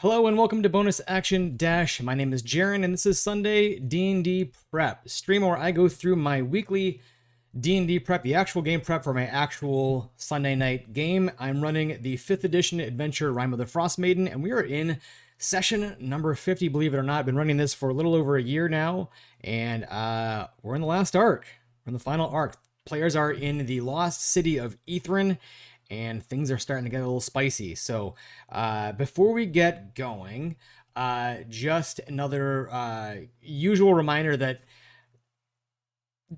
Hello and welcome to Bonus Action Dash. My name is Jaren and this is Sunday D&D Prep, stream where I go through my weekly D&D prep, the actual game prep for my actual Sunday night game. I'm running the 5th edition adventure Rime of the Frostmaiden, and we are in session number 50, believe it or not. I've been running this for a little over a year now, and we're in the last arc. We're in the final arc. Players are in the lost city of Ithrin, and things are starting to get a little spicy. So before we get going, just another usual reminder that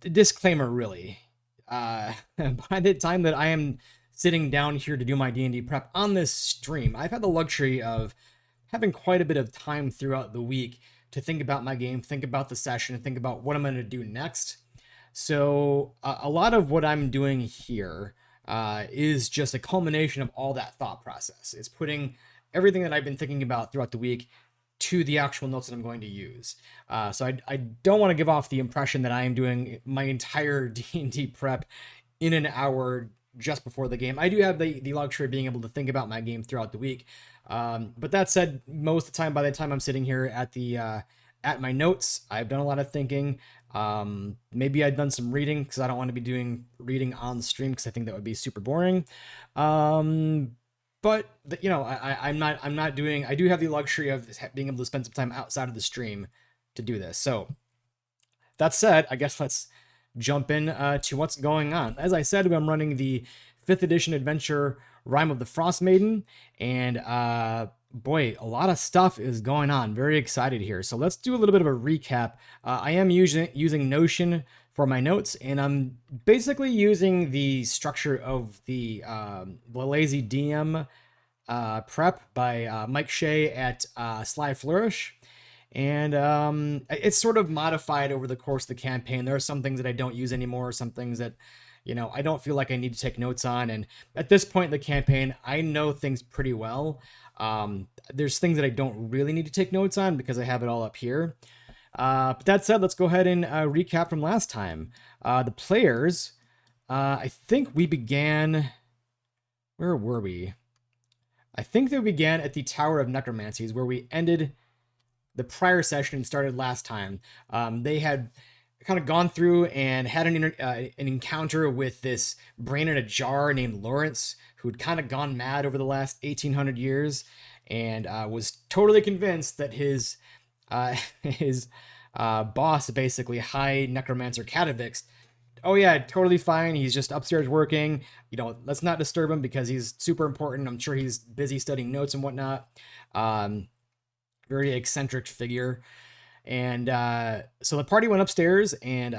disclaimer really, by the time that I am sitting down here to do my D&D prep on this stream, I've had the luxury of having quite a bit of time throughout the week to think about my game, think about the session, think about what I'm going to do next. So a lot of what I'm doing here is just a culmination of all that thought process. It's putting everything that I've been thinking about throughout the week to the actual notes that I'm going to use. So I don't want to give off the impression that I am doing my entire D&D prep in an hour just before the game. I do have the luxury of being able to think about my game throughout the week. But that said, most of the time, by the time I'm sitting here at my notes, I've done a lot of thinking. Maybe I've done some reading because I don't want to be doing reading on the stream because I think that would be super boring. But you know, I'm not doing. I do have the luxury of being able to spend some time outside of the stream to do this. So that said, I guess let's jump in to what's going on. As I said, I'm running the 5th edition adventure Rime of the Frostmaiden, and boy, a lot of stuff is going on. Very excited here. So let's do a little bit of a recap. I am using Notion for my notes, and I'm basically using the structure of the Lazy DM prep by Mike Shea at Sly Flourish. And it's sort of modified over the course of the campaign. There are some things that I don't use anymore, some things that, you know, I don't feel like I need to take notes on. And at this point in the campaign, I know things pretty well. There's things that I don't really need to take notes on because I have it all up here. But that said, let's go ahead and recap from last time. The players, I think we began... Where were we? I think they began at the Tower of Necromancies, where we ended the prior session and started last time. They had kind of gone through and had an encounter with this brain in a jar named Lawrence, who'd kind of gone mad over the last 1800 years and was totally convinced that his boss, basically High Necromancer Catavix, oh yeah, totally fine, he's just upstairs working, you know, let's not disturb him because he's super important, I'm sure he's busy studying notes and whatnot. Very eccentric figure. And so the party went upstairs, and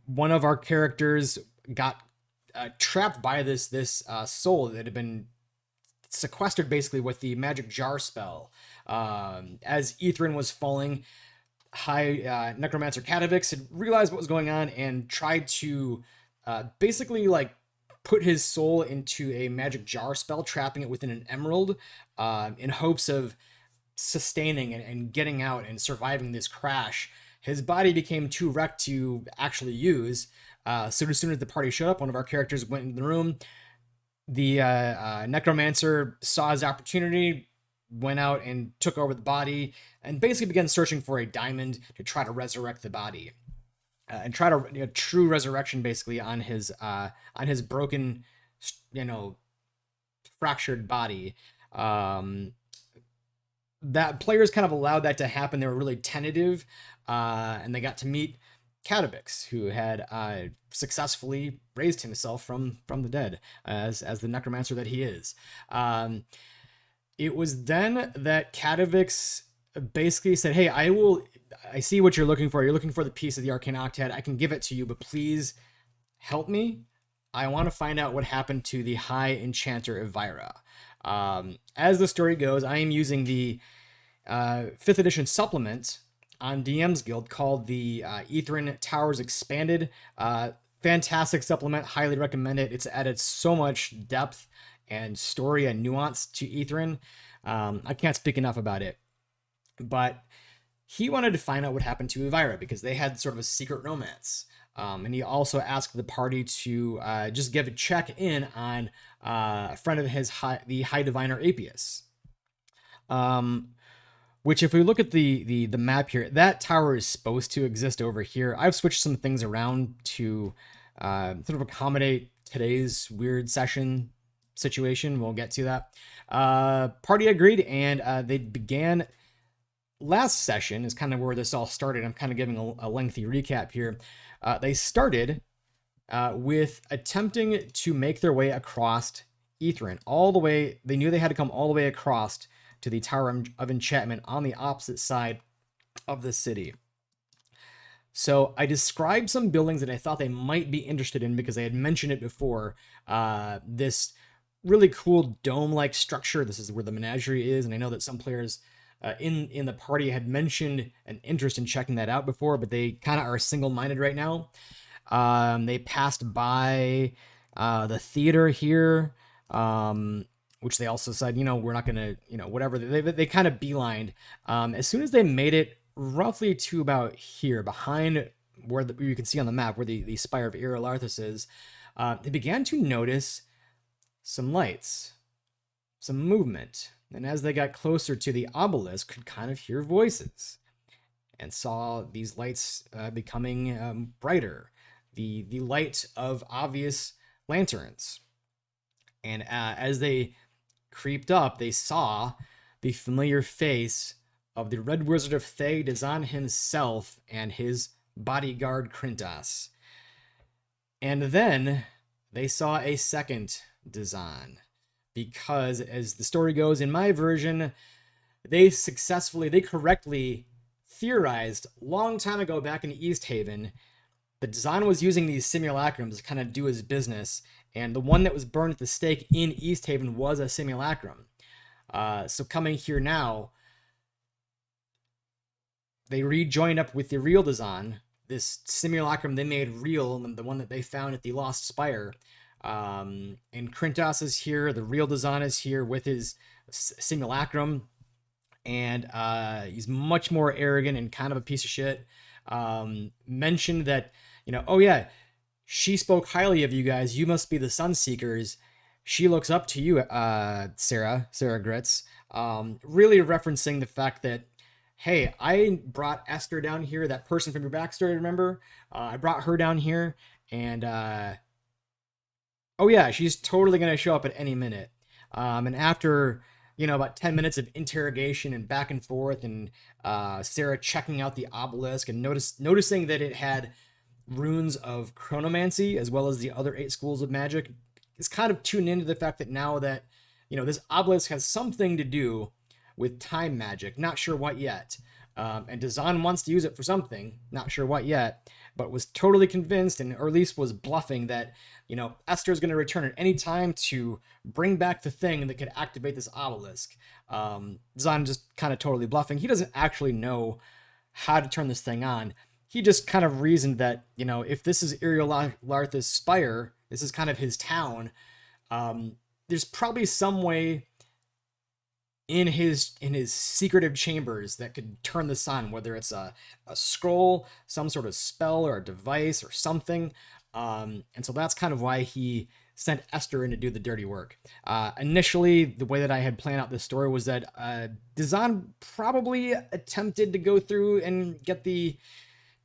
one of our characters got trapped by this soul that had been sequestered basically with the magic jar spell. As Ithrin was falling, High Necromancer Catavix had realized what was going on and tried to basically like put his soul into a magic jar spell, trapping it within an emerald in hopes of sustaining and getting out and surviving this crash. His body became too wrecked to actually use. So as soon as the party showed up, one of our characters went into the room. The necromancer saw his opportunity, went out and took over the body, and basically began searching for a diamond to try to resurrect the body, and try to, you know, true resurrection basically on his broken, you know, fractured body. That players kind of allowed that to happen. They were really tentative, and they got to meet Catavix, who had successfully raised himself from the dead as the necromancer that he is. It was then that Catavix basically said, "Hey, I see what you're looking for. You're looking for the piece of the Arcane Octet. I can give it to you, but please help me. I want to find out what happened to the High Enchanter Elvira." As the story goes, I am using the 5th edition supplement on DM's Guild called the Ithrin Towers Expanded. Fantastic supplement, highly recommend it. It's added so much depth and story and nuance to Ithrin. I can't speak enough about it. But he wanted to find out what happened to Elvira because they had sort of a secret romance. And he also asked the party to just give a check in on a friend of his, the High Diviner Apius. Which, if we look at the map here, that tower is supposed to exist over here. I've switched some things around to sort of accommodate today's weird session situation. We'll get to that. Party agreed, and they began. Last session is kind of where this all started. I'm kind of giving a lengthy recap here. They started with attempting to make their way across Ethrin, all the way. They knew they had to come all the way across to the Tower of Enchantment on the opposite side of the city. So I described some buildings that I thought they might be interested in because I had mentioned it before. This really cool dome-like structure. This is where the menagerie is, and I know that some players in the party had mentioned an interest in checking that out before, but they kind of are single-minded right now. They passed by the theater here, which they also said, we're not going to, whatever. They kind of beelined. As soon as they made it roughly to about here, behind where you can see on the map where the Spire of Iralarthus is, they began to notice some lights, some movement. And as they got closer to the obelisk, could kind of hear voices and saw these lights becoming brighter. The light of obvious lanterns. And as they creeped up, they saw the familiar face of the Red Wizard of Thay Dazan himself and his bodyguard Krintas. And then they saw a second Dazan, because as the story goes, in my version, they correctly theorized long time ago back in East Haven that Dazan was using these simulacrums to kind of do his business, and the one that was burned at the stake in East Haven was a simulacrum. So coming here now, they rejoined up with the real Dazan, this simulacrum they made real, the one that they found at the Lost Spire. And Krintas is here, the real Dazan is here with his simulacrum, and he's much more arrogant and kind of a piece of shit. Mentioned that, oh yeah, she spoke highly of you guys. You must be the Sunseekers. She looks up to you, Sarah Gritz. Really referencing the fact that, hey, I brought Esther down here, that person from your backstory, remember? I brought her down here, and oh yeah, she's totally going to show up at any minute. And after, about 10 minutes of interrogation and back and forth, and Sarah checking out the obelisk and noticing that it had runes of chronomancy as well as the other 8 schools of magic, is kind of tuned into the fact that now that, this obelisk has something to do with time magic, not sure what yet. And Dazan wants to use it for something, not sure what yet, but was totally convinced, and or at least was bluffing that, Esther's going to return at any time to bring back the thing that could activate this obelisk. Dazan just kind of totally bluffing. He doesn't actually know how to turn this thing on. He just kind of reasoned that, if this is Iralarthus Spire, this is kind of his town, there's probably some way in his secretive chambers that could turn this on, whether it's a scroll, some sort of spell, or a device, or something. And so that's kind of why he sent Esther in to do the dirty work. Initially, the way that I had planned out this story was that Dazan probably attempted to go through and get the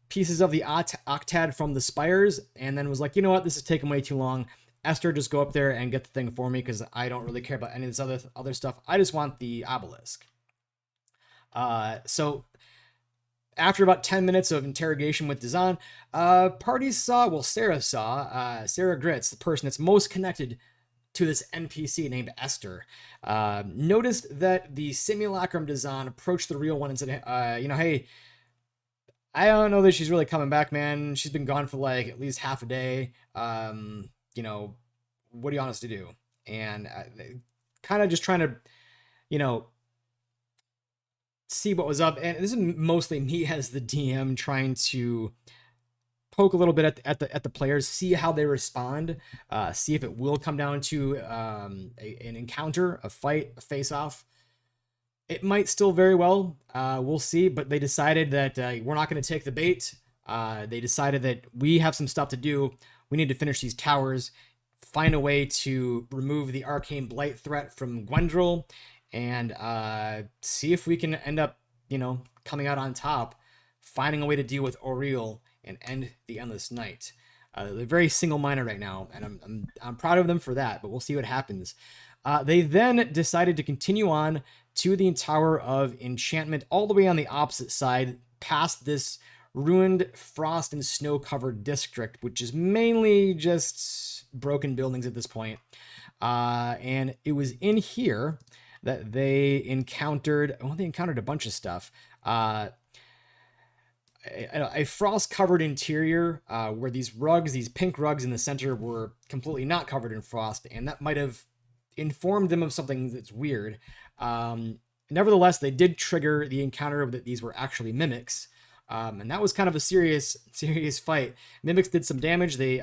pieces of the octad from the spires, and then was like, you know what, this is taking way too long. Esther, just go up there and get the thing for me, because I don't really care about any of this other stuff. I just want the obelisk. So after about 10 minutes of interrogation with Dazan, Sarah saw, Sarah Gritz, the person that's most connected to this NPC named Esther, noticed that the simulacrum Dazan approached the real one and said, hey, I don't know that she's really coming back, man. She's been gone for like at least half a day. What do you want us to do? And kind of just trying to, see what was up. And this is mostly me as the DM trying to poke a little bit at the players, see how they respond, see if it will come down to an encounter, a fight, a face-off. It might still very well. We'll see. But they decided that we're not going to take the bait. They decided that we have some stuff to do. We need to finish these towers, find a way to remove the arcane blight threat from Gwendril, and see if we can end up, coming out on top, finding a way to deal with Oriel and end the endless night. They're very single-minded right now, and I'm proud of them for that. But we'll see what happens. They then decided to continue on to the Tower of Enchantment, all the way on the opposite side, past this ruined, frost and snow-covered district, which is mainly just broken buildings at this point. And it was in here that they encountered. Well, they encountered a bunch of stuff. A frost-covered interior where these pink rugs in the center, were completely not covered in frost, and that might have informed them of something that's weird. Nevertheless, they did trigger the encounter that these were actually mimics, and that was kind of a serious fight. Mimics did some damage. They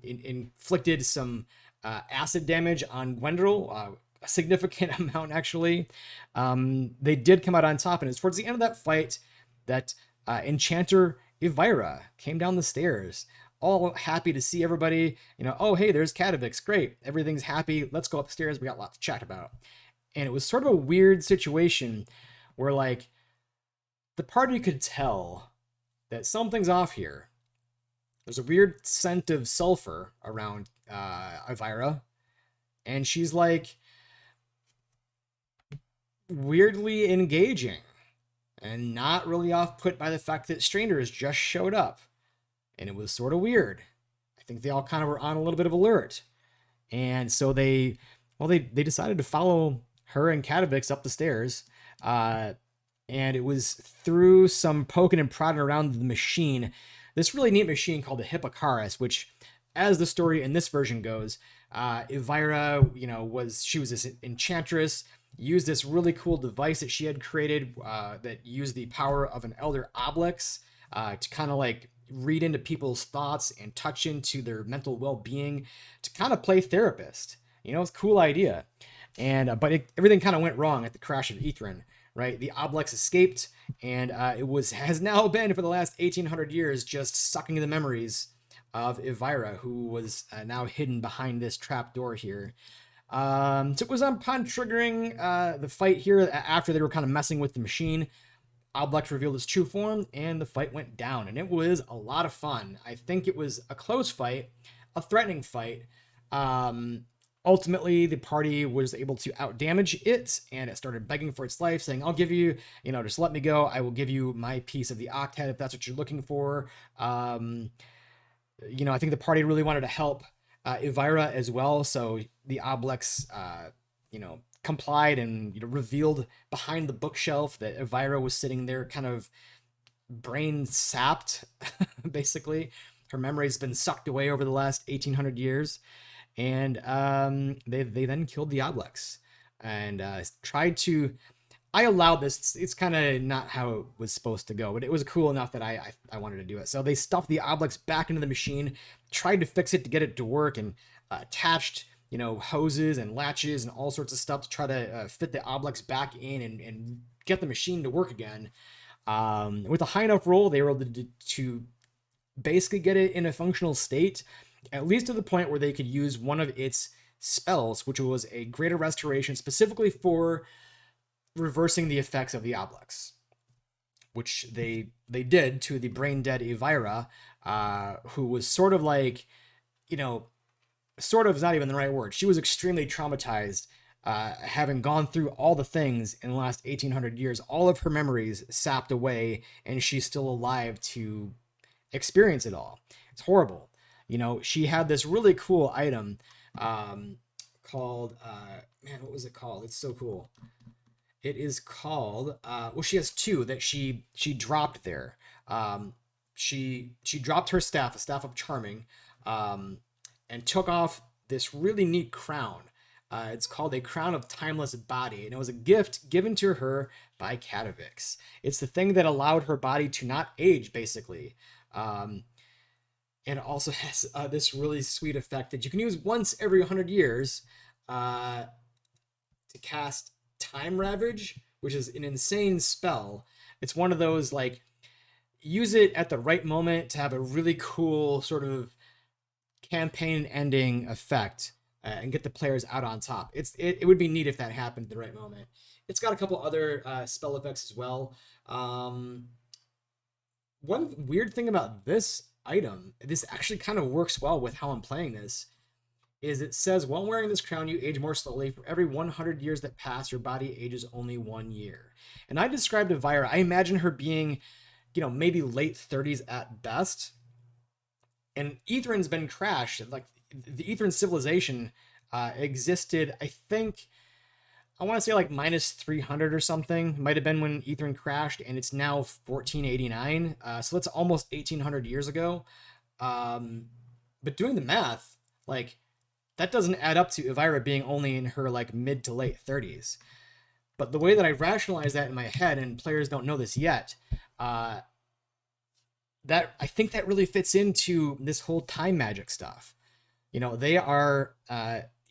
inflicted some acid damage on Gwendrel, a significant amount actually. They did come out on top, and it's towards the end of that fight that Enchanter Elvira came down the stairs, all happy to see everybody. Oh, hey, there's Catavix. Great. Everything's happy. Let's go upstairs. We got lots to chat about. And it was sort of a weird situation where, like, the party could tell that something's off here. There's a weird scent of sulfur around Elvira. And she's, like, weirdly engaging and not really off-put by the fact that strangers just showed up. And it was sort of weird. I think they all kind of were on a little bit of alert. And so they decided to follow her and Catavix up the stairs. And it was through some poking and prodding around the machine, this really neat machine called the Hippocaris, which, as the story in this version goes, Elvira, was this enchantress, used this really cool device that she had created that used the power of an elder oblex to kind of like read into people's thoughts and touch into their mental well-being, to kind of play therapist. It's a cool idea. And but everything kind of went wrong at the crash of Ethrin, right? The oblex escaped, and has now been for the last 1800 years just sucking the memories of Elvira, who was now hidden behind this trap door here. So it was upon triggering the fight here, after they were kind of messing with the machine, Oblex revealed his true form, and the fight went down, and it was a lot of fun. I think it was a close fight, a threatening fight. Ultimately, the party was able to outdamage it, and it started begging for its life, saying, I'll give you, just let me go. I will give you my piece of the Octet if that's what you're looking for. I think the party really wanted to help Elvira as well, so the Oblex, complied and revealed behind the bookshelf that Elvira was sitting there, kind of brain sapped, basically. Her memory has been sucked away over the last 1800 years, and they then killed the Oblex and tried to. I allowed this. It's kind of not how it was supposed to go, but it was cool enough that I wanted to do it. So they stuffed the Oblex back into the machine, tried to fix it to get it to work, and attached hoses and latches and all sorts of stuff to try to fit the Oblex back in and get the machine to work again. With a high enough roll, they were able to basically get it in a functional state, at least to the point where they could use one of its spells, which was a greater restoration specifically for reversing the effects of the Oblex, which they did to the brain dead Elvira, who was sort of like, sort of is not even the right word. She was extremely traumatized, having gone through all the things in the last 1800 years, all of her memories sapped away, and she's still alive to experience it all. It's horrible. She had this really cool item called, what was it called? It's so cool. It is called, she has two that she dropped there. She dropped her staff, a staff of charming, and took off this really neat crown. It's called a crown of timeless body, and it was a gift given to her by Catavix. It's the thing that allowed her body to not age, basically. And it also has this really sweet effect that you can use once every 100 years to cast Time Ravage, which is an insane spell. It's one of those, like, use it at the right moment to have a really cool sort of campaign ending effect. and get the players out on top. It would be neat if that happened at the right moment. It's got a couple other spell effects as well. Um, One weird thing about this item, this actually kind of works well with how I'm playing this, is it says while wearing this crown, you age more slowly. For every 100 years that pass, your body ages only 1 year. And I described Elvira, I imagine her being, maybe late 30s at best. And Etherin's been crashed. Like the Etherin civilization existed, I think, I want to say like minus 300 or something. Might have been when Etherin crashed, and it's now 1489. So that's almost 1800 years ago. But doing the math, like, that doesn't add up to Elvira being only in her like mid to late 30s. But the way that I rationalize that in my head, and players don't know this yet, that I think that really fits into this whole time magic stuff. They are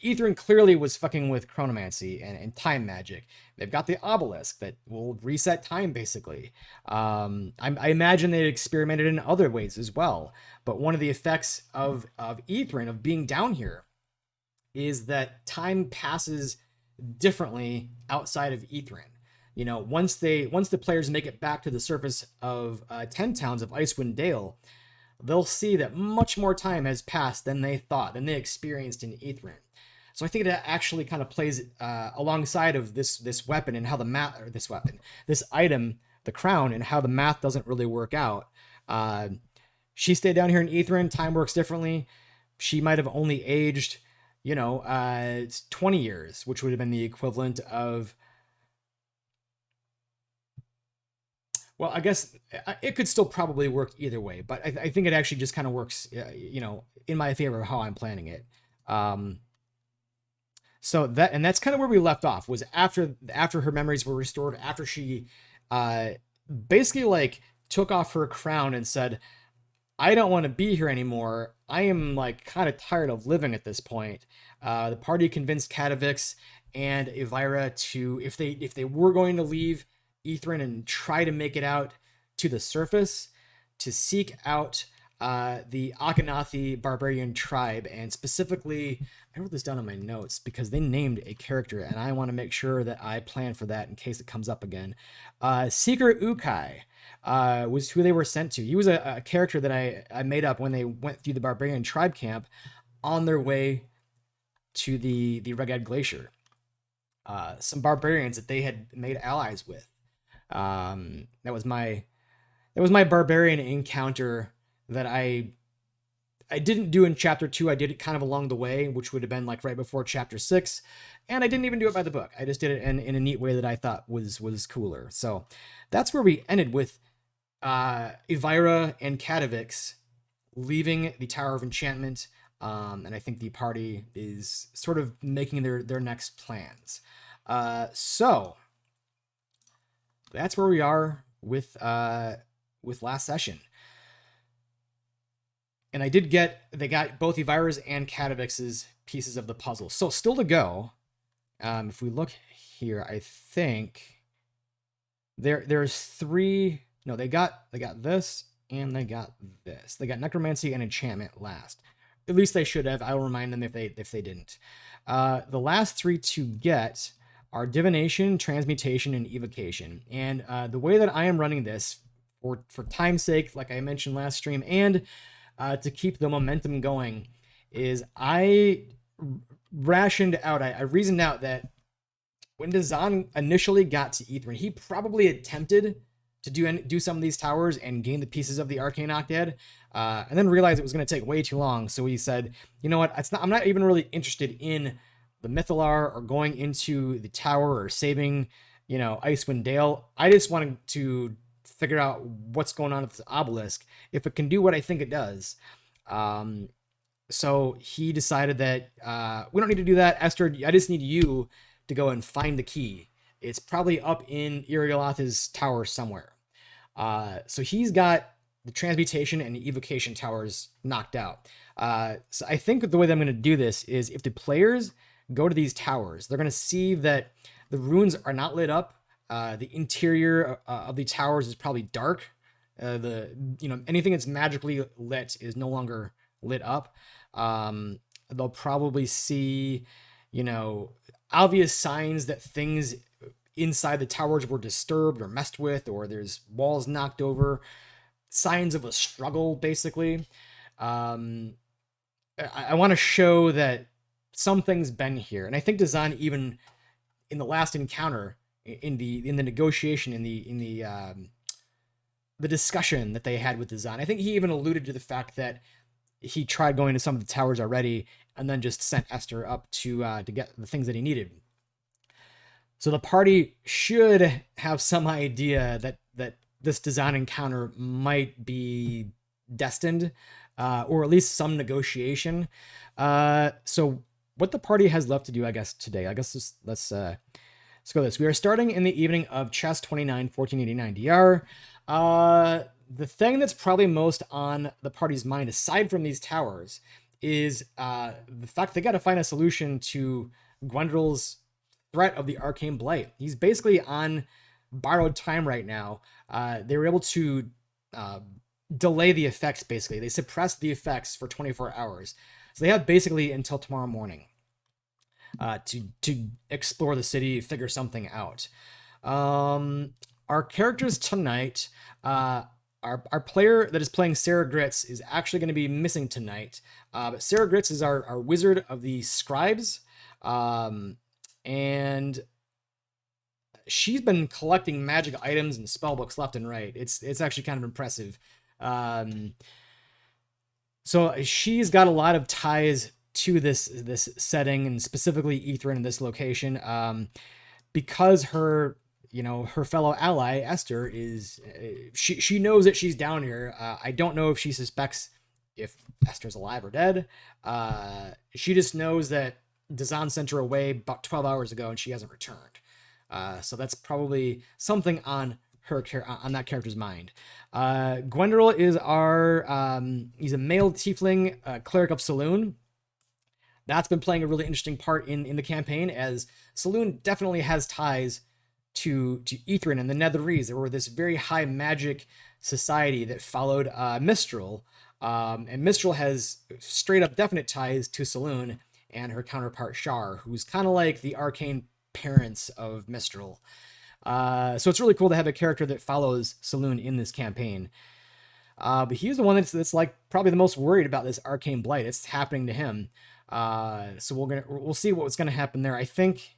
Etherin clearly was fucking with chronomancy and time magic. They've got the obelisk that will reset time, basically. I imagine they experimented in other ways as well. But one of the effects of Etherin, of being down here, is that time passes differently outside of Etherin. Once the players make it back to the surface of 10 towns of Icewind Dale, they'll see that much more time has passed than they thought, than they experienced in Etherin. So I think it actually kind of plays alongside of this weapon and how the math, or this item, the crown, and how the math doesn't really work out. She stayed down here in Etherin. Time works differently. She might have only aged, 20 years, which would have been the equivalent of, well, I guess it could still probably work either way, but I think it actually just kind of works, in my favor of how I'm planning it. So that's kind of where we left off, was after her memories were restored, after she basically like took off her crown and said, I don't want to be here anymore. I am like kind of tired of living at this point. The party convinced Katavix and Elvira to, if they were going to leave Etherin and try to make it out to the surface, to seek out the Akhenathi barbarian tribe. And specifically, I wrote this down in my notes because they named a character, and I want to make sure that I plan for that in case it comes up again. Seeker Ukai was who they were sent to. He was a character that I made up when they went through the barbarian tribe camp on their way to the Reged Glacier. Some barbarians that they had made allies with. That was my barbarian encounter that I didn't do in chapter 2. I did it kind of along the way, which would have been like right before chapter 6. And I didn't even do it by the book. I just did it in a neat way that I thought was cooler. So that's where we ended with Elvira and Katavix leaving the Tower of Enchantment. And I think the party is sort of making their next plans. So that's where we are with last session. And they got both Elvira's and Katavix's pieces of the puzzle. So still to go. If we look here, I think there's 3. No, they got this and they got this. They got necromancy and enchantment last. At least they should have. I will remind them if they didn't. The last 3 to get are divination, transmutation, and evocation. And the way that I am running this, for time's sake, like I mentioned last stream, and to keep the momentum going, is I reasoned out that when Dazan initially got to Etherin, he probably attempted to do some of these towers and gain the pieces of the Arcane Octad, and then realized it was going to take way too long. So he said, you know what, I'm not even really interested in the Mythalar or going into the tower or saving, Icewind Dale. I just wanted to figure out what's going on with the obelisk, if it can do what I think it does. So he decided that we don't need to do that. Esther, I just need you to go and find the key. It's probably up in Iriolath's tower somewhere. So he's got the transmutation and the evocation towers knocked out. So I think the way that I'm going to do this is, if the players go to these towers, they're going to see that the runes are not lit up. The interior of the towers is probably dark. Anything that's magically lit is no longer lit up. they'll probably see, you know, obvious signs that things inside the towers were disturbed or messed with, or there's walls knocked over, signs of a struggle, basically. Um, I want to show that something's been here, and I think Dazan, even in the last encounter, in the negotiation, the discussion that they had with Dazan, I think he even alluded to the fact that he tried going to some of the towers already, and then just sent Esther up to get the things that he needed. So the party should have some idea that this Dazan encounter might be destined, or at least some negotiation. So what the party has left to do, I guess, today, I guess let's go this. We are starting in the evening of Chess 29, 1489 DR. The thing that's probably most on the party's mind, aside from these towers, is the fact they got to find a solution to Gwendol's threat of the arcane blight. He's basically on borrowed time right now. They were able to delay the effects, basically. They suppressed the effects for 24 hours. So they have basically until tomorrow morning to explore the city, figure something out. Our characters tonight, our player that is playing Sarah Gritz is actually going to be missing tonight. But Sarah Gritz is our wizard of the scribes. And she's been collecting magic items and spell books left and right. It's actually kind of impressive. So she's got a lot of ties to this setting, and specifically Ithrin in this location, because her fellow ally Esther is she knows that she's down here. I don't know if she suspects if Esther's alive or dead. She just knows that Dazan sent her away about 12 hours ago and she hasn't returned. So that's probably something on that character's mind. Gwendol is he's a male tiefling cleric of Saloon. That's been playing a really interesting part in the campaign, as Saloon definitely has ties to Ithrin and the Netherese. They were this very high magic society that followed Mistral, and Mistral has straight up definite ties to Saloon and her counterpart Shar, who's kind of like the arcane parents of Mistral. So it's really cool to have a character that follows Saloon in this campaign. But he's the one that's like probably the most worried about this arcane blight. It's happening to him. So we'll see what's gonna happen there. I think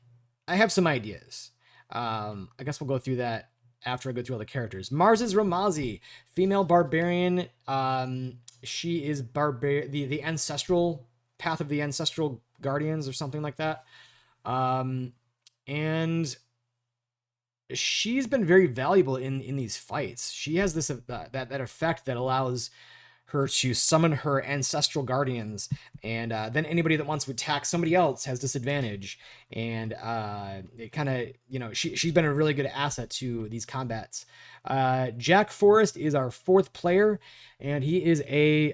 I have some ideas. I guess we'll go through that after I go through all the characters. Mars is Ramazi, female barbarian. She is the ancestral path of the ancestral guardians or something like that. And she's been very valuable in these fights. She has this that effect that allows her to summon her ancestral guardians, and then anybody that wants to attack somebody else has disadvantage. And it kind of, she's been a really good asset to these combats. Jack Forrest is our fourth player, and he is a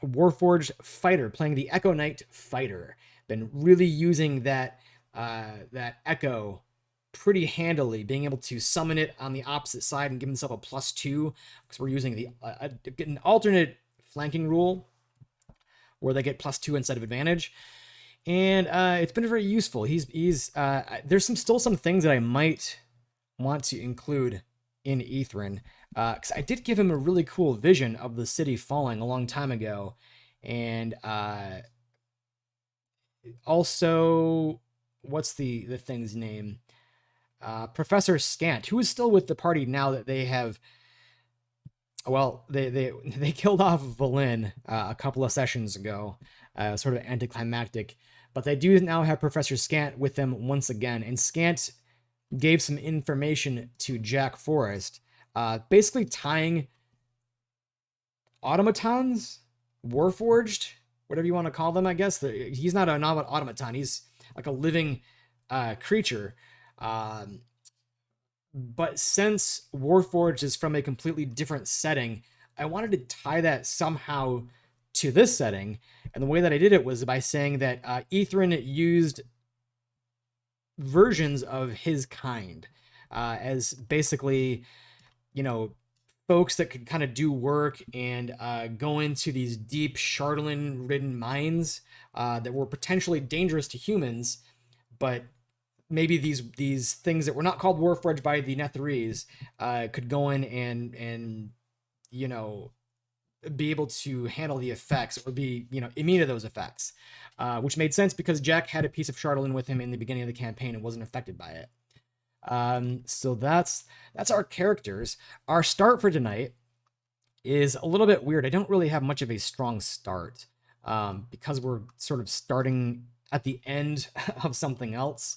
Warforged fighter playing the Echo Knight fighter. Been really using that Echo pretty handily, being able to summon it on the opposite side and give himself a +2, because we're using an alternate flanking rule where they get +2 instead of advantage, and it's been very useful. He's there's still some things that I might want to include in Ithrin, because I did give him a really cool vision of the city falling a long time ago, and also, what's the thing's name? Professor Scant, who is still with the party now that they have, well, they killed off Valin a couple of sessions ago, sort of anticlimactic, but they do now have Professor Scant with them once again, and Scant gave some information to Jack Forrest, basically tying automatons, Warforged, whatever you want to call them, I guess. He's not an automaton, he's like a living creature. But since Warforged is from a completely different setting, I wanted to tie that somehow to this setting. And the way that I did it was by saying that Ithrin used versions of his kind as basically, folks that could kind of do work and go into these deep Chardalyn-ridden mines that were potentially dangerous to humans, but maybe these things that were not called Warforged by the Netherese could go in and you know be able to handle the effects or be immune to those effects, which made sense because Jack had a piece of Chardalyn with him in the beginning of the campaign and wasn't affected by it. So that's our characters. Our start for tonight is a little bit weird. I don't really have much of a strong start because we're sort of starting at the end of something else.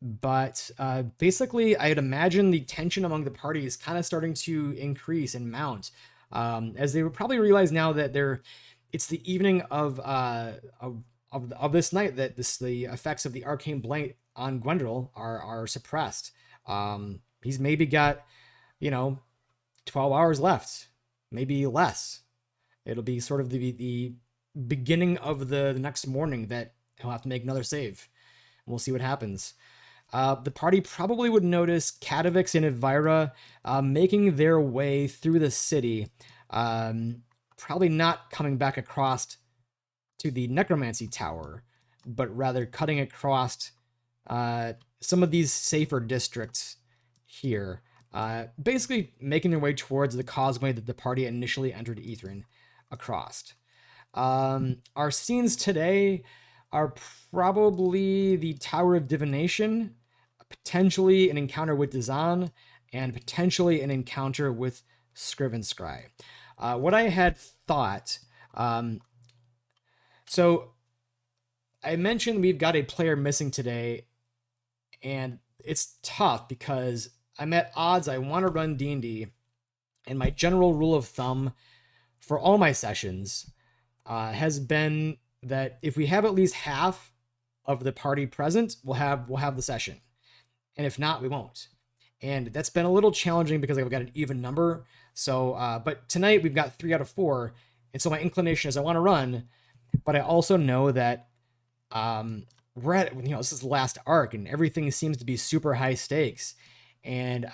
But basically, I'd imagine the tension among the parties kind of starting to increase and mount, as they would probably realize now that it's the evening of this night that the effects of the arcane blight on Gwendol are suppressed. He's maybe got 12 hours left, maybe less. It'll be sort of the beginning of the next morning that he'll have to make another save. We'll see what happens. The party probably would notice Kadavix and Elvira making their way through the city, probably not coming back across to the Necromancy Tower, but rather cutting across some of these safer districts here, basically making their way towards the causeway that the party initially entered Ithrin across. Our scenes today are probably the Tower of Divination, potentially an encounter with Dazan, and potentially an encounter with Scriven Scry. What I had thought, so I mentioned we've got a player missing today, and it's tough because I'm at odds. I want to run D&D, and my general rule of thumb for all my sessions has been that if we have at least half of the party present, we'll have the session, and if not, we won't. And that's been a little challenging because I've got an even number. So, but tonight we've got 3 out of 4, and so my inclination is I want to run, but I also know that we're at this is the last arc, and everything seems to be super high stakes, and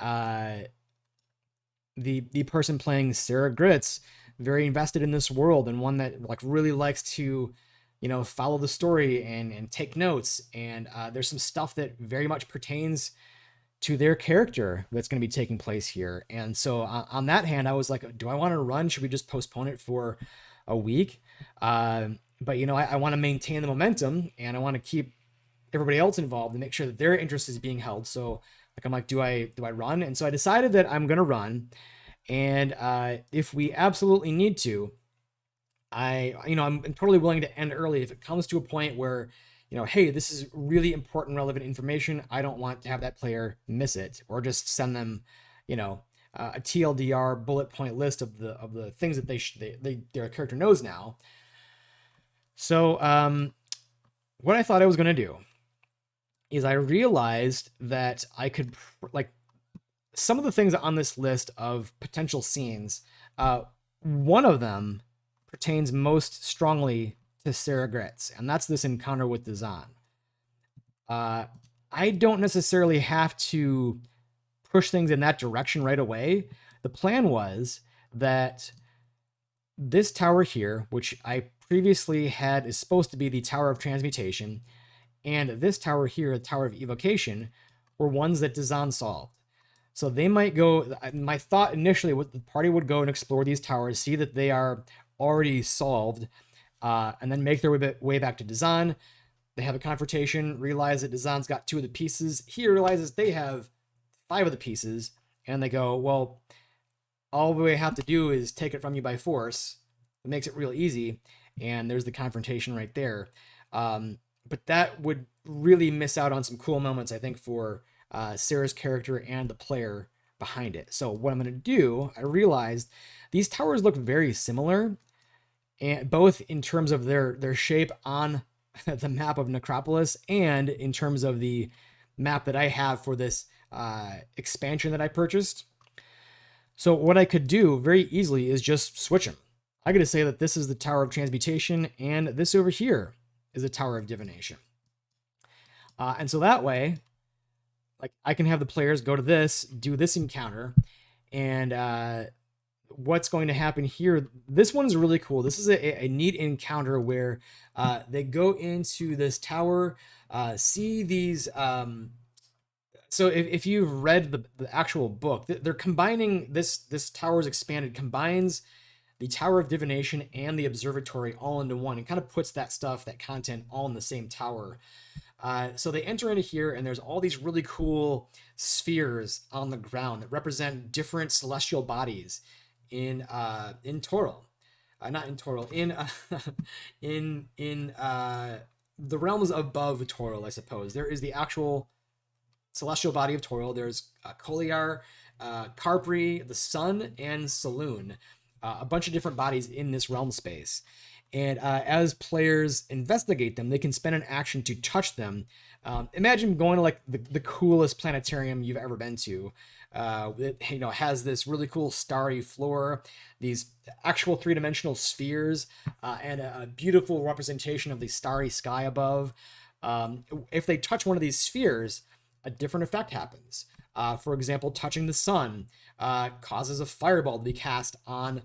the person playing Sarah Gritz very invested in this world and one that really likes to follow the story and take notes, and there's some stuff that very much pertains to their character that's going to be taking place here. And so on that hand, I was like, do I want to run? Should we just postpone it for a week? But I want to maintain the momentum, and I want to keep everybody else involved and make sure that their interest is being held. So I'm like, do I run? And so I decided that I'm going to run. And if we absolutely need to, I'm totally willing to end early if it comes to a point where, hey, this is really important, relevant information. I don't want to have that player miss it, or just send them, a TLDR bullet point list of the things that their character knows now. So what I thought I was going to do is I realized that I could some of the things on this list of potential scenes. One of them pertains most strongly to Sarah Gritz, and that's this encounter with Dazan. I don't necessarily have to push things in that direction right away. The plan was that this tower here, which I previously had is supposed to be the Tower of Transmutation, and this tower here, the Tower of Evocation, were ones that Dazan solved. So they might go, my thought initially was the party would go and explore these towers, see that they are already solved, and then make their way back to Dazan. They have a confrontation, realize that Dazan's got 2 of the pieces. He realizes they have 5 of the pieces, and they go, well, all we have to do is take it from you by force. It makes it real easy, and there's the confrontation right there. But that would really miss out on some cool moments, I think, for Sarah's character and the player behind it. So what I'm going to do, I realized these towers look very similar, and both in terms of their shape on the map of Necropolis and in terms of the map that I have for this expansion that I purchased. So what I could do very easily is just switch them. I got to say that this is the Tower of Transmutation, and this over here is the Tower of Divination. And so that way, I can have the players go to this, do this encounter, And what's going to happen here, this one's really cool. This is a neat encounter where they go into this tower, see these so if you've read the actual book, they're combining this tower's expanded combines the Tower of Divination and the Observatory all into one, and kind of puts that stuff, that content, all in the same tower. So they enter into here, and there's all these really cool spheres on the ground that represent different celestial bodies in Toril, not in Toril, in the realms above Toril, I suppose. There is the actual celestial body of Toril. There's Koliar, Carpri, the Sun, and Saloon. A bunch of different bodies in this realm space. And as players investigate them, they can spend an action to touch them. Imagine going to like the coolest planetarium you've ever been to. It has this really cool starry floor, these actual three-dimensional spheres, and a beautiful representation of the starry sky above. If they touch one of these spheres, a different effect happens. For example, touching the sun causes a fireball to be cast on,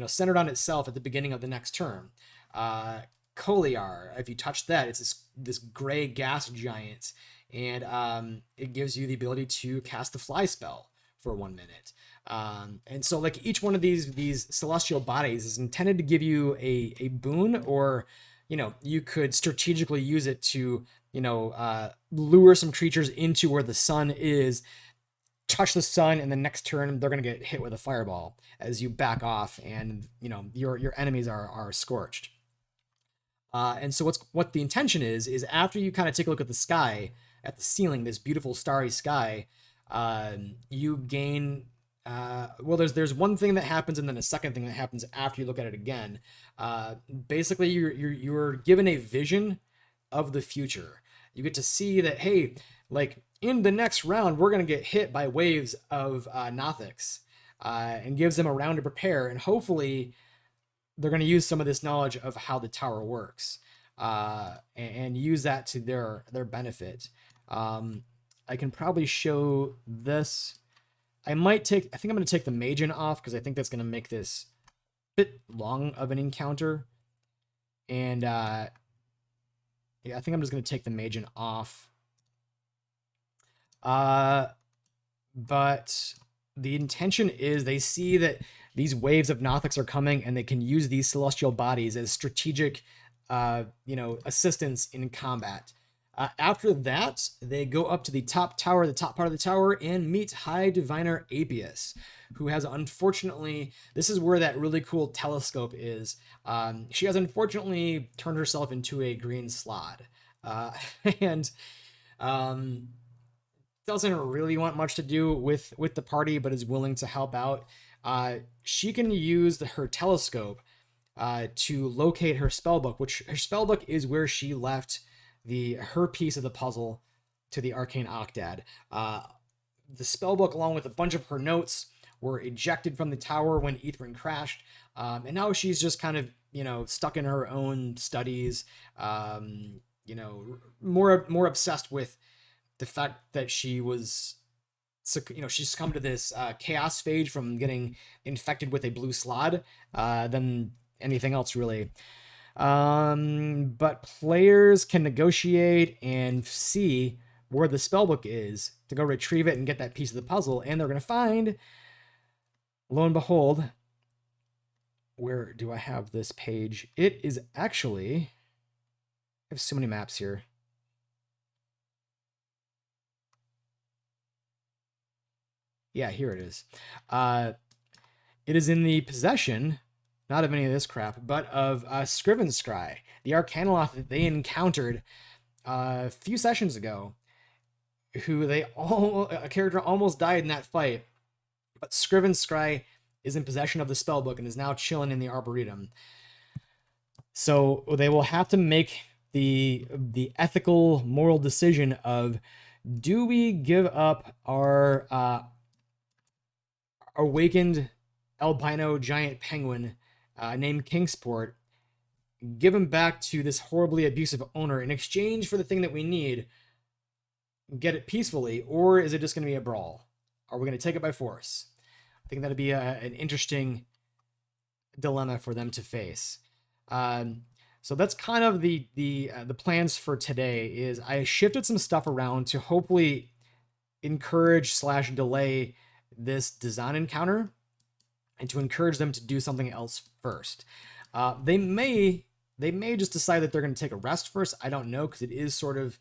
centered on itself at the beginning of the next turn. Koliar, if you touch that, it's this gray gas giant, and it gives you the ability to cast the fly spell for 1 minute. And so, like, each one of these celestial bodies is intended to give you a boon, or you could strategically use it to lure some creatures into where the sun is, touch the sun, and the next turn they're going to get hit with a fireball as you back off, and your enemies are scorched. And so what the intention is after you kind of take a look at the sky, at the ceiling, this beautiful starry sky, you gain there's one thing that happens, and then a second thing that happens after you look at it again. Basically, you're given a vision of the future. You get to see that, hey, like, in the next round, we're going to get hit by waves of Nothics, and gives them a round to prepare. And hopefully they're going to use some of this knowledge of how the tower works, and use that to their benefit. I can probably show this. I think I'm going to take the Magian off, because I think that's going to make this a bit long of an encounter. And yeah, I think I'm just going to take the Magian off. But the intention is they see that these waves of Nothics are coming, and they can use these celestial bodies as strategic, assistance in combat. After that, they go up to the top tower, the top part of the tower, and meet High Diviner Apius, who has unfortunately, this is where that really cool telescope is. She has unfortunately turned herself into a green slod, and doesn't really want much to do with the party, but is willing to help out. She can use her telescope to locate her spellbook, which her spellbook is where she left her piece of the puzzle to the Arcane Octad. The spellbook, along with a bunch of her notes, were ejected from the tower when Ithrin crashed, and now she's just kind of stuck in her own studies, more obsessed with the fact that she was, she's come to this chaos phage from getting infected with a blue slod, than anything else, really. But players can negotiate and see where the spellbook is to go retrieve it and get that piece of the puzzle, and they're going to find, lo and behold, where do I have this page? It is actually, I have so many maps here. Yeah, here it is. It is in the possession, not of any of this crap, but of Scrivenskry, the Arcanoloth that they encountered a few sessions ago, who a character almost died in that fight, but Scrivenskry is in possession of the spellbook and is now chilling in the Arboretum. So they will have to make the ethical, moral decision of, do we give up our awakened albino giant penguin named Kingsport, give him back to this horribly abusive owner in exchange for the thing that we need, get it peacefully, or is it just going to be a brawl? Are we going to take it by force? I think that'd be an interesting dilemma for them to face. So that's kind of the plans for today. Is I shifted some stuff around to hopefully encourage slash delay this design encounter, and to encourage them to do something else first. They may just decide that they're going to take a rest first. I don't know, because it is sort of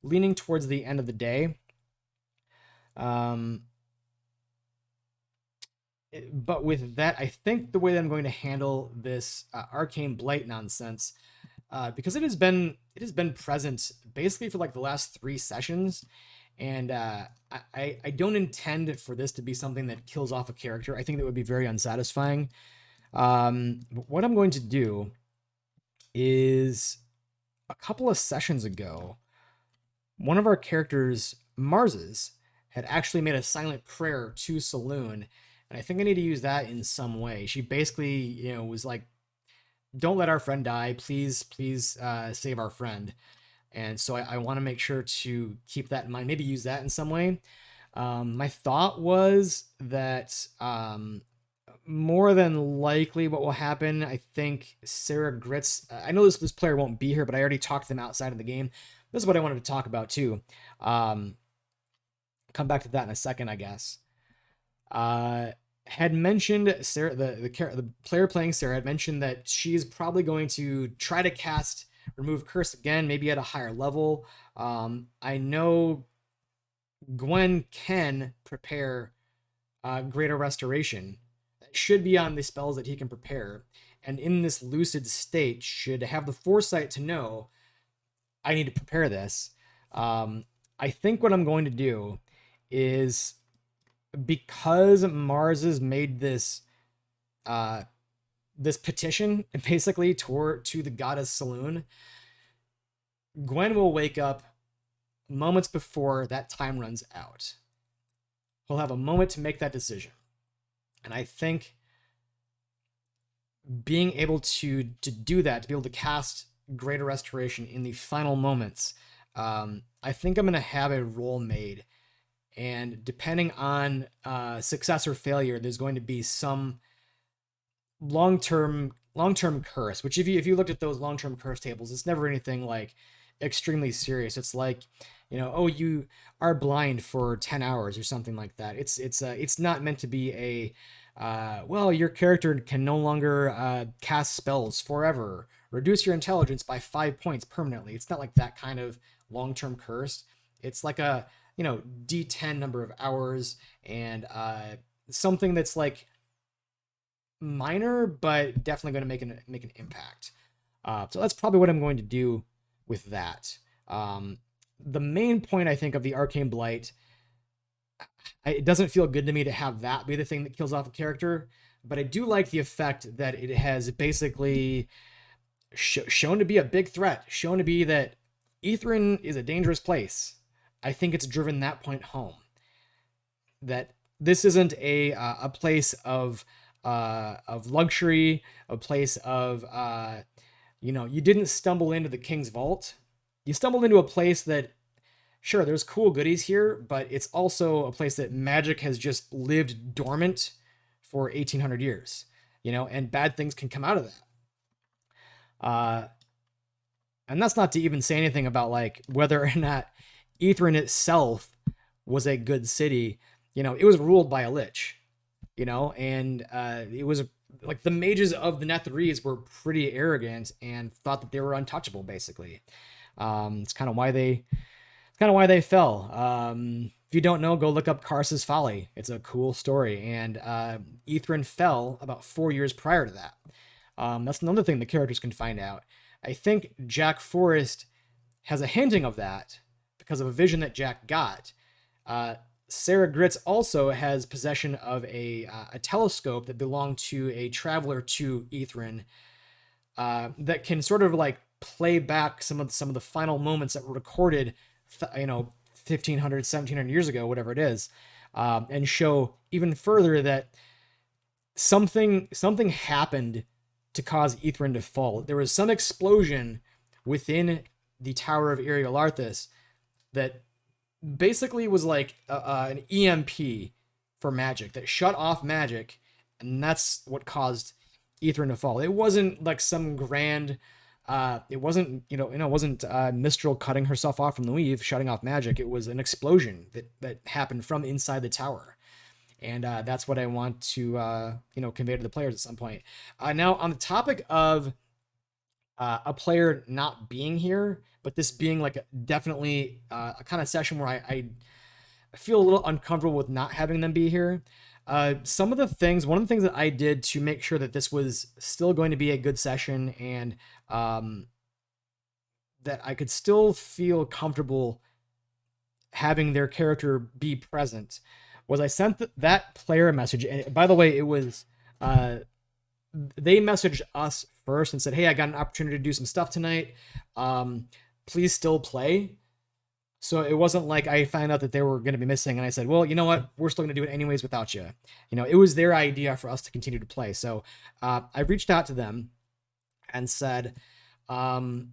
leaning towards the end of the day. But with that, I think the way that I'm going to handle this arcane blight nonsense, because it has been present basically for like the last 3 sessions, and I don't intend for this to be something that kills off a character. I think that would be very unsatisfying. But what I'm going to do is, a couple of sessions ago, one of our characters, Mars's, had actually made a silent prayer to Saloon, and I think I need to use that in some way. She basically, was like, "Don't let our friend die, please, save our friend." And so I want to make sure to keep that in mind. Maybe use that in some way. My thought was that more than likely what will happen, I think Sarah Gritz, I know this player won't be here, but I already talked to them outside of the game. This is what I wanted to talk about too. Come back to that in a second, I guess. Had mentioned Sarah, the player playing Sarah had mentioned that she's probably going to try to cast Remove Curse again, maybe at a higher level. I know Gwen can prepare Greater Restoration. That should be on the spells that he can prepare, and in this lucid state should have the foresight to know I need to prepare this. I think what I'm going to do is, because Mars has made this this petition basically to the goddess Saloon, Gwen will wake up moments before that time runs out. He'll have a moment to make that decision. And I think being able to do that, to be able to cast Greater Restoration in the final moments, I think I'm going to have a roll made. And depending on success or failure, there's going to be some long-term curse, which if you looked at those long-term curse tables, it's never anything like extremely serious. It's like, oh, you are blind for 10 hours or something like that. It's not meant to be a well, your character can no longer cast spells forever, reduce your intelligence by 5 points permanently. It's not like that kind of long-term curse. It's like a D10 number of hours, and something that's like minor, but definitely going to make an impact. So that's probably what I'm going to do with that. The main point, I think, of the Arcane Blight, it doesn't feel good to me to have that be the thing that kills off a character, but I do like the effect that it has basically shown to be a big threat, shown to be that Ithrin is a dangerous place. I think it's driven that point home, that this isn't a place of luxury, a place of you didn't stumble into the King's Vault. You stumbled into a place that, sure, there's cool goodies here, but it's also a place that magic has just lived dormant for 1800 years, and bad things can come out of that. And that's not to even say anything about like whether or not Ithrin itself was a good city. It was ruled by a lich, and it was like the mages of the Netherese were pretty arrogant and thought that they were untouchable, basically. It's kind of why they fell. If you don't know, go look up Karsa's Folly. It's a cool story. And Ithrin fell about 4 years prior to that. That's another thing the characters can find out. I think Jack Forrest has a hinting of that because of a vision that Jack got. Sarah Gritz also has possession of a telescope that belonged to a traveler to Ithrin, that can sort of like play back some of the final moments that were recorded 1500, 1700 years ago, whatever it is, and show even further that something happened to cause Ithrin to fall. There was some explosion within the Tower of Eriolarthus that basically was like an EMP for magic, that shut off magic, and that's what caused Ithrin to fall. It wasn't like some grand, it wasn't, it wasn't Mistral cutting herself off from the weave, shutting off magic. It was an explosion that happened from inside the tower. And that's what I want to, convey to the players at some point. Now, on the topic of a player not being here, but this being like definitely a kind of session where I feel a little uncomfortable with not having them be here. One of the things that I did to make sure that this was still going to be a good session and that I could still feel comfortable having their character be present was I sent that player a message. And by the way, it was, they messaged us first and said, hey, I got an opportunity to do some stuff tonight. Please still play. So it wasn't like I found out that they were going to be missing and I said, well, you know what? We're still going to do it anyways without you. It was their idea for us to continue to play. So I reached out to them and said, they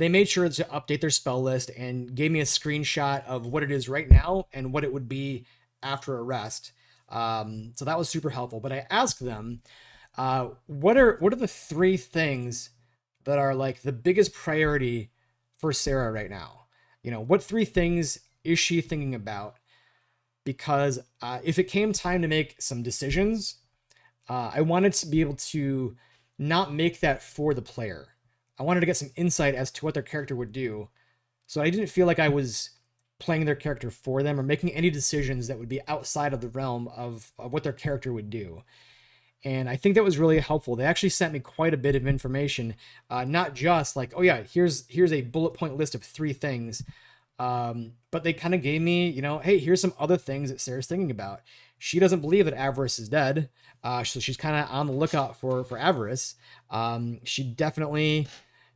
made sure to update their spell list and gave me a screenshot of what it is right now and what it would be after a rest. So that was super helpful. But I asked them, what are the 3 things that are like the biggest priority for Sarah right now? What 3 things is she thinking about? Because if it came time to make some decisions, I wanted to be able to not make that for the player. I wanted to get some insight as to what their character would do. So I didn't feel like I was playing their character for them or making any decisions that would be outside of the realm of what their character would do. And I think that was really helpful. They actually sent me quite a bit of information, not just like, oh yeah, here's a bullet point list of 3 things. But they kind of gave me, hey, here's some other things that Sarah's thinking about. She doesn't believe that Avarice is dead. So she's kind of on the lookout for Avarice. She definitely,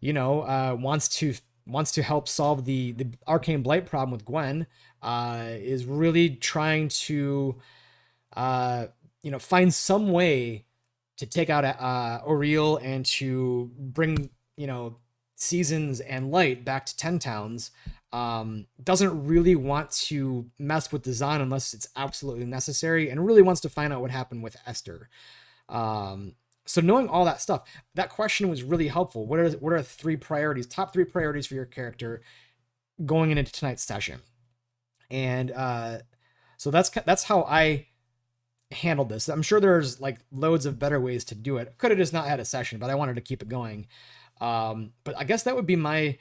wants to help solve the Arcane Blight problem with Gwen, is really trying to, find some way to take out Oriel and to bring, Seasons and Light back to 10 Towns. Doesn't really want to mess with Dazan unless it's absolutely necessary, and really wants to find out what happened with Esther. So knowing all that stuff, that question was really helpful. What are top 3 priorities for your character going into tonight's session? And so that's how I handled this. I'm sure there's like loads of better ways to do it. Could have just not had a session, but I wanted to keep it going. But I guess that would be my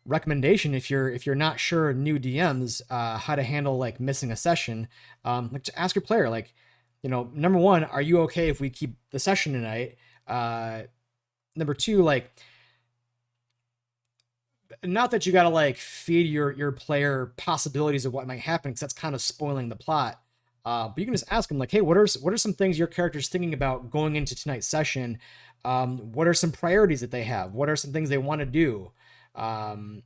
recommendation if you're not sure, new DMs, how to handle like missing a session. Like to ask your player, like, number 1, are you okay if we keep the session tonight? Number 2, like, not that you gotta like feed your player possibilities of what might happen, because that's kind of spoiling the plot. But you can just ask them like, hey, what are some things your character's thinking about going into tonight's session? What are some priorities that they have? What are some things they want to do? And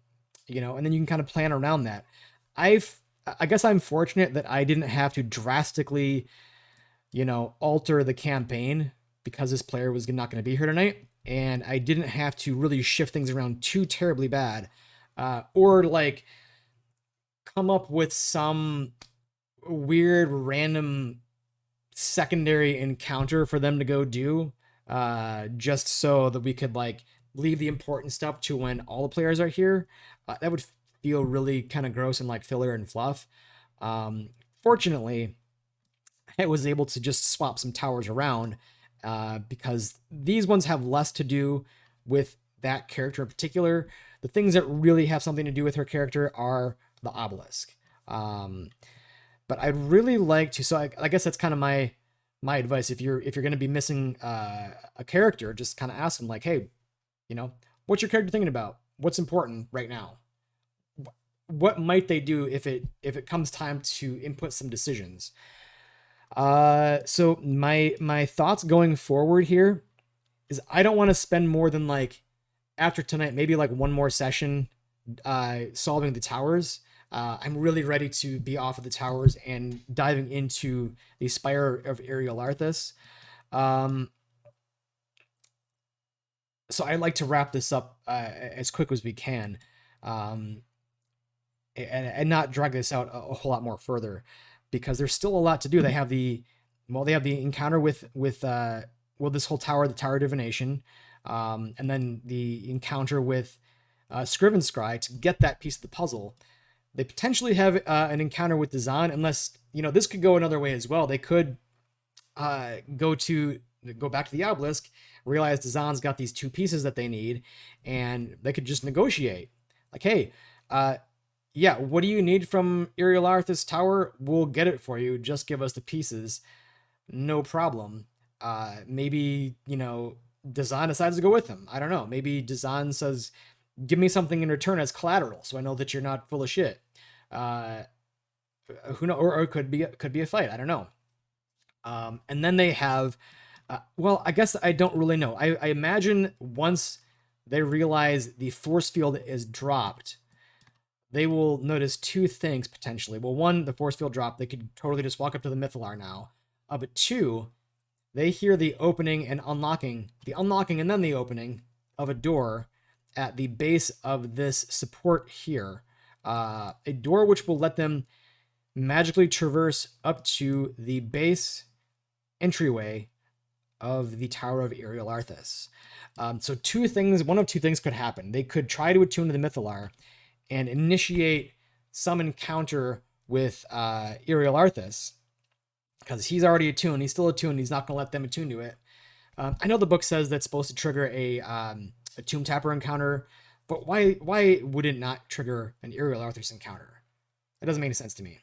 then you can kind of plan around that. I guess I'm fortunate that I didn't have to drastically, alter the campaign because this player was not going to be here tonight. And I didn't have to really shift things around too terribly bad, or like come up with some weird random secondary encounter for them to go do, just so that we could like leave the important stuff to when all the players are here. That would feel really kind of gross and like filler and fluff. Fortunately, I was able to just swap some towers around, because these ones have less to do with that character in particular. The things that really have something to do with her character are the obelisk. But I'd really like to, so I guess that's kind of my advice. If you're going to be missing a character, just kind of ask them like, hey, what's your character thinking about? What's important right now? What might they do if it comes time to input some decisions? So my thoughts going forward here is I don't want to spend more than like, after tonight, maybe like one more session solving the towers. I'm really ready to be off of the towers and diving into the Spire of Aerial Arthas. So I'd like to wrap this up as quick as we can, and not drag this out a whole lot more further. because there's still a lot to do. They have the encounter with this whole tower, the Tower of Divination, and then the encounter with Scriven Scry to get that piece of the puzzle. They potentially have an encounter with Dazan, unless, this could go another way as well. They could go back to the obelisk, realize Dazan's got these two pieces that they need, and they could just negotiate. Like, hey, yeah, what do you need from Irialarth's tower? We'll get it for you. Just give us the pieces. No problem. Maybe, Dazan decides to go with him. I don't know. Maybe Dazan says, give me something in return as collateral, so I know that you're not full of shit. Who knows? Or it could be a fight. I don't know. And then they have, well, I guess I don't really know. I imagine once they realize the force field is dropped, they will notice two things potentially. Well, one, the force field drop. They could totally just walk up to the Mythalar now. But two, they hear the opening and unlocking, and then the opening of a door at the base of this support here. A door which will let them magically traverse up to the base entryway of the Tower of Irialarthus. So one of two things could happen. They could try to attune to the Mythalar and initiate some encounter with Irialarthus, because he's already attuned. He's still attuned. He's not going to let them attune to it. I know the book says that's supposed to trigger a Tomb Tapper encounter, but why would it not trigger an Irialarthus encounter? That doesn't make any sense to me.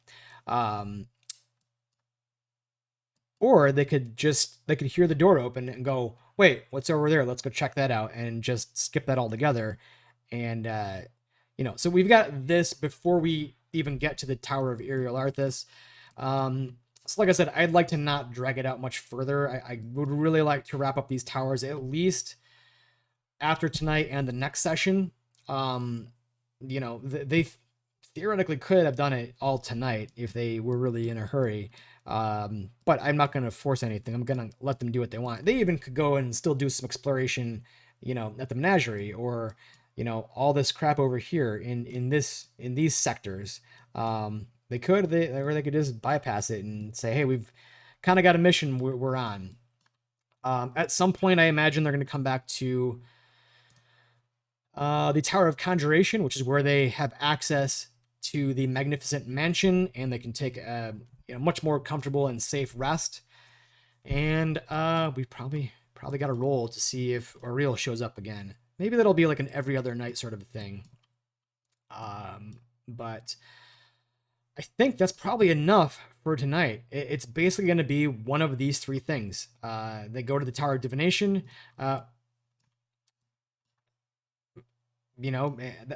Or they could hear the door open and go, wait, what's over there? Let's go check that out, and just skip that altogether. And so we've got this before we even get to the Tower of Irialarthus. So like I said, I'd like to not drag it out much further. I would really like to wrap up these towers at least after tonight and the next session. They theoretically could have done it all tonight if they were really in a hurry. But I'm not going to force anything. I'm going to let them do what they want. They even could go and still do some exploration, at the menagerie, or, all this crap over here in these sectors. They could just bypass it and say, hey, we've kind of got a mission we're on. At some point, I imagine they're going to come back to the Tower of Conjuration, which is where they have access to the Magnificent Mansion, and they can take a much more comfortable and safe rest. And we probably got to roll to see if Auriel shows up again. Maybe that'll be like an every other night sort of thing. But I think that's probably enough for tonight. It's basically going to be one of these three things. They go to the Tower of Divination.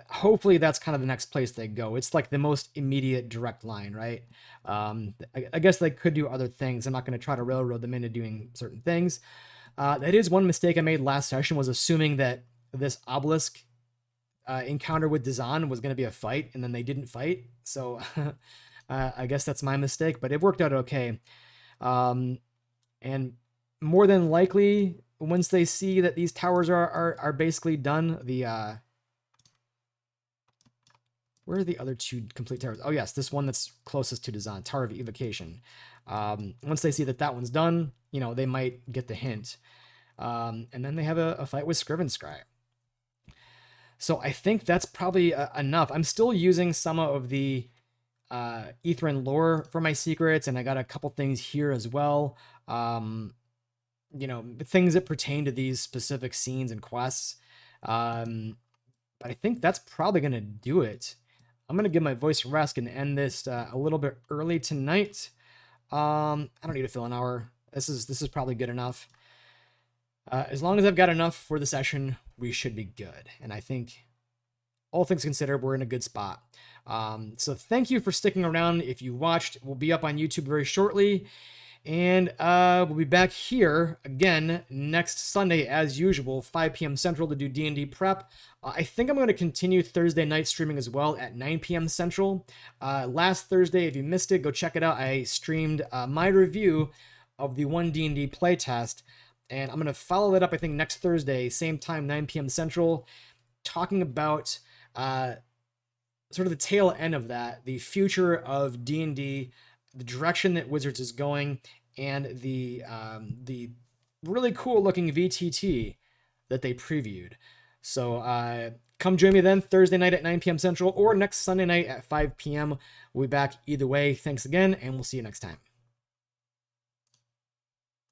Hopefully that's kind of the next place they go. It's like the most immediate direct line, right? I guess they could do other things. I'm not going to try to railroad them into doing certain things. That is one mistake I made last session, was assuming that this obelisk encounter with Dazan was going to be a fight, and then they didn't fight. So I guess that's my mistake, but it worked out okay. And more than likely, once they see that these towers are basically done, where are the other two complete towers? Oh yes, this one that's closest to Dazan, Tower of Evocation. Once they see that one's done, they might get the hint. And then they have a fight with Scriven Scry. So I think that's probably enough. I'm still using some of the Ithran lore for my secrets, and I got a couple things here as well. Things that pertain to these specific scenes and quests. But I think that's probably going to do it. I'm going to give my voice a rest and end this a little bit early tonight. I don't need to fill an hour. This is probably good enough. As long as I've got enough for the session, we should be good. And I think, all things considered, we're in a good spot. So thank you for sticking around. If you watched, we'll be up on YouTube very shortly. And we'll be back here again next Sunday, as usual, 5 p.m. Central, to do D&D prep. I think I'm going to continue Thursday night streaming as well at 9 p.m. Central. Last Thursday, if you missed it, go check it out. I streamed my review of the 1 D&D playtest. And I'm going to follow that up, I think, next Thursday, same time, 9 p.m. Central, talking about sort of the tail end of that, the future of D&D the direction that Wizards is going, and the really cool looking VTT that they previewed. So come join me then Thursday night at 9 p.m. Central or next Sunday night at 5 p.m. We'll be back either way. Thanks again, and we'll see you next time.